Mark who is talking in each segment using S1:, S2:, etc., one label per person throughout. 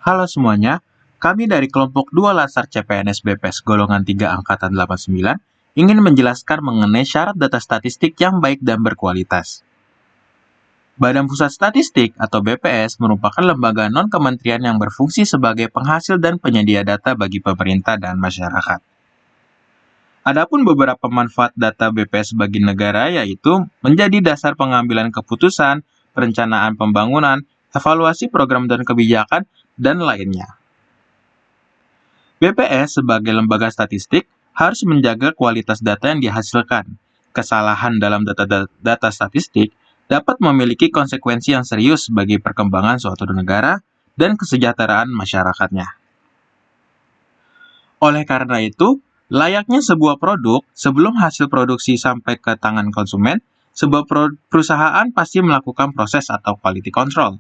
S1: Halo semuanya, kami dari kelompok 2 Latsar CPNS BPS golongan 3 angkatan 89 ingin menjelaskan mengenai syarat data statistik yang baik dan berkualitas. Badan Pusat Statistik atau BPS merupakan lembaga non-kementerian yang berfungsi sebagai penghasil dan penyedia data bagi pemerintah dan masyarakat. Adapun beberapa manfaat data BPS bagi negara yaitu menjadi dasar pengambilan keputusan, perencanaan pembangunan, evaluasi program dan kebijakan, dan lainnya. BPS sebagai lembaga statistik harus menjaga kualitas data yang dihasilkan. Kesalahan dalam data statistik dapat memiliki konsekuensi yang serius bagi perkembangan suatu negara dan kesejahteraan masyarakatnya. Oleh karena itu, layaknya sebuah produk, sebelum hasil produksi sampai ke tangan konsumen, sebuah perusahaan pasti melakukan proses atau quality control.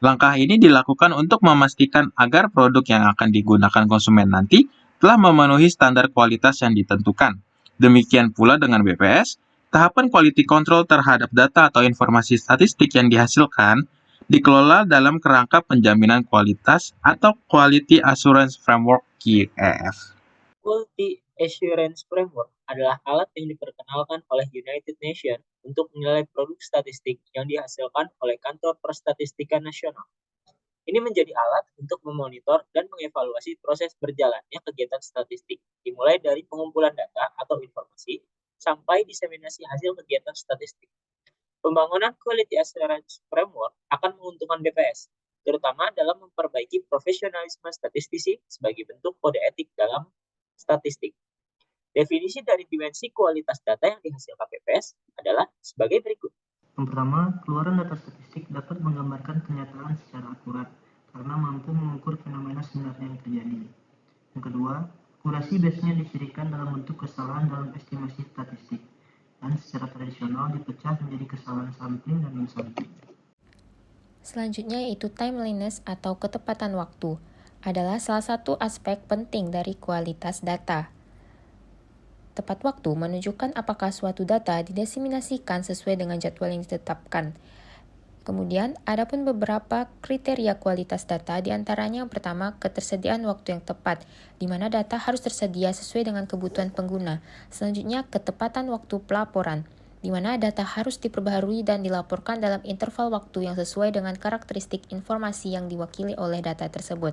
S1: Langkah ini dilakukan untuk memastikan agar produk yang akan digunakan konsumen nanti telah memenuhi standar kualitas yang ditentukan. Demikian pula dengan BPS, tahapan quality control terhadap data atau informasi statistik yang dihasilkan dikelola dalam kerangka penjaminan kualitas atau Quality Assurance Framework QAF.
S2: Quality Assurance Framework adalah alat yang diperkenalkan oleh United Nations untuk menilai produk statistik yang dihasilkan oleh Kantor Perstatistikan Nasional. Ini menjadi alat untuk memonitor dan mengevaluasi proses berjalannya kegiatan statistik, dimulai dari pengumpulan data atau informasi sampai diseminasi hasil kegiatan statistik. Pembangunan Quality Assurance Framework akan menguntungkan BPS, terutama dalam memperbaiki profesionalisme statistisi sebagai bentuk kode etik dalam statistik. Definisi dari dimensi kualitas data yang dihasilkan BPS adalah sebagai berikut.
S3: Yang pertama, keluaran data statistik dapat menggambarkan kenyataan secara akurat karena mampu mengukur fenomena sebenarnya yang terjadi. Yang kedua, akurasi biasanya dicirikan dalam bentuk kesalahan dalam estimasi statistik dan secara tradisional dipecah menjadi kesalahan sampling dan non-sampling.
S4: Selanjutnya yaitu timeliness atau ketepatan waktu adalah salah satu aspek penting dari kualitas data. Tepat waktu menunjukkan apakah suatu data didiseminasikan sesuai dengan jadwal yang ditetapkan. Kemudian, ada pun beberapa kriteria kualitas data, diantaranya yang pertama, ketersediaan waktu yang tepat, di mana data harus tersedia sesuai dengan kebutuhan pengguna. Selanjutnya, ketepatan waktu pelaporan, di mana data harus diperbaharui dan dilaporkan dalam interval waktu yang sesuai dengan karakteristik informasi yang diwakili oleh data tersebut.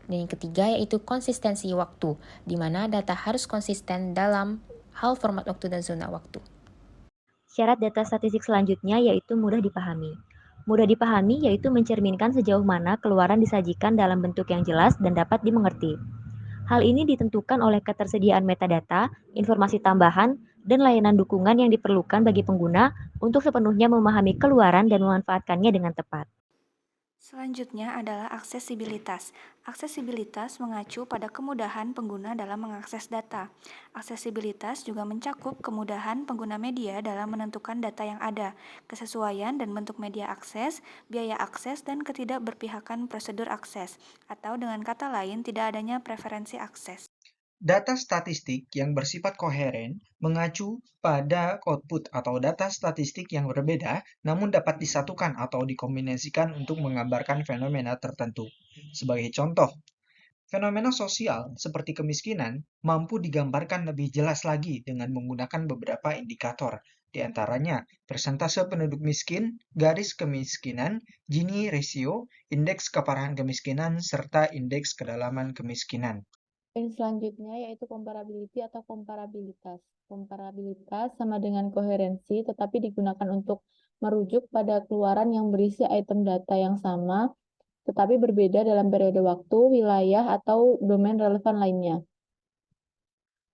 S4: Dan yang ketiga yaitu konsistensi waktu, di mana data harus konsisten dalam hal format waktu dan zona waktu.
S5: Syarat data statistik selanjutnya yaitu mudah dipahami. Mudah dipahami yaitu mencerminkan sejauh mana keluaran disajikan dalam bentuk yang jelas dan dapat dimengerti. Hal ini ditentukan oleh ketersediaan metadata, informasi tambahan, dan layanan dukungan yang diperlukan bagi pengguna untuk sepenuhnya memahami keluaran dan memanfaatkannya dengan tepat.
S6: Selanjutnya adalah aksesibilitas. Aksesibilitas mengacu pada kemudahan pengguna dalam mengakses data. Aksesibilitas juga mencakup kemudahan pengguna media dalam menentukan data yang ada, kesesuaian dan bentuk media akses, biaya akses, dan ketidakberpihakan prosedur akses, atau dengan kata lain tidak adanya preferensi akses.
S7: Data statistik yang bersifat koheren mengacu pada output atau data statistik yang berbeda namun dapat disatukan atau dikombinasikan untuk menggambarkan fenomena tertentu. Sebagai contoh, fenomena sosial seperti kemiskinan mampu digambarkan lebih jelas lagi dengan menggunakan beberapa indikator, di antaranya persentase penduduk miskin, garis kemiskinan, Gini ratio, indeks keparahan kemiskinan, serta indeks kedalaman kemiskinan.
S8: Poin selanjutnya yaitu comparability atau komparabilitas. Komparabilitas sama dengan koherensi, tetapi digunakan untuk merujuk pada keluaran yang berisi item data yang sama, tetapi berbeda dalam periode waktu, wilayah, atau domain relevan lainnya.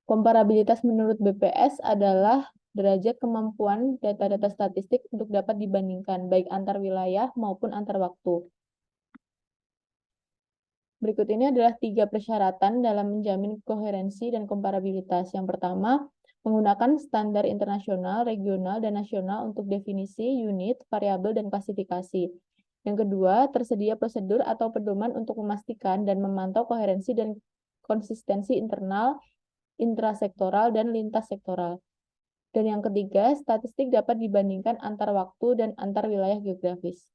S8: Komparabilitas menurut BPS adalah derajat kemampuan data-data statistik untuk dapat dibandingkan, baik antar wilayah maupun antar waktu. Berikut ini adalah 3 persyaratan dalam menjamin koherensi dan komparabilitas. Yang pertama, menggunakan standar internasional, regional, dan nasional untuk definisi, unit, variabel, dan klasifikasi. Yang kedua, tersedia prosedur atau pedoman untuk memastikan dan memantau koherensi dan konsistensi internal, intrasektoral, dan lintas sektoral. Dan yang ketiga, statistik dapat dibandingkan antar waktu dan antar wilayah geografis.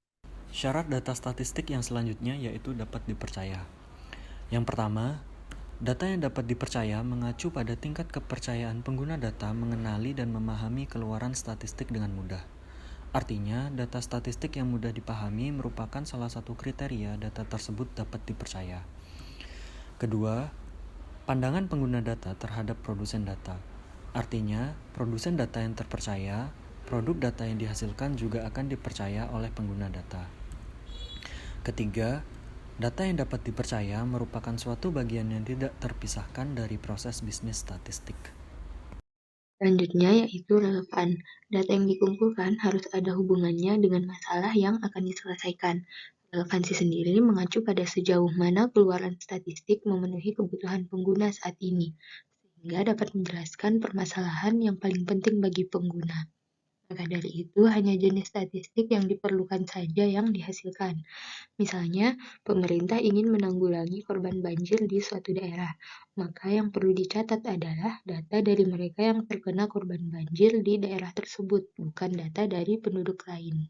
S9: Syarat data statistik yang selanjutnya yaitu dapat dipercaya. Yang pertama, data yang dapat dipercaya mengacu pada tingkat kepercayaan pengguna data mengenali dan memahami keluaran statistik dengan mudah. Artinya, data statistik yang mudah dipahami merupakan salah satu kriteria data tersebut dapat dipercaya. Kedua, pandangan pengguna data terhadap produsen data. Artinya, produsen data yang terpercaya, produk data yang dihasilkan juga akan dipercaya oleh pengguna data. Ketiga, data yang dapat dipercaya merupakan suatu bagian yang tidak terpisahkan dari proses bisnis statistik.
S10: Selanjutnya yaitu relevan. Data yang dikumpulkan harus ada hubungannya dengan masalah yang akan diselesaikan. Relevansi sendiri mengacu pada sejauh mana keluaran statistik memenuhi kebutuhan pengguna saat ini, sehingga dapat menjelaskan permasalahan yang paling penting bagi pengguna. Maka dari itu, hanya jenis statistik yang diperlukan saja yang dihasilkan. Misalnya, pemerintah ingin menanggulangi korban banjir di suatu daerah, maka yang perlu dicatat adalah data dari mereka yang terkena korban banjir di daerah tersebut, bukan data dari penduduk lain.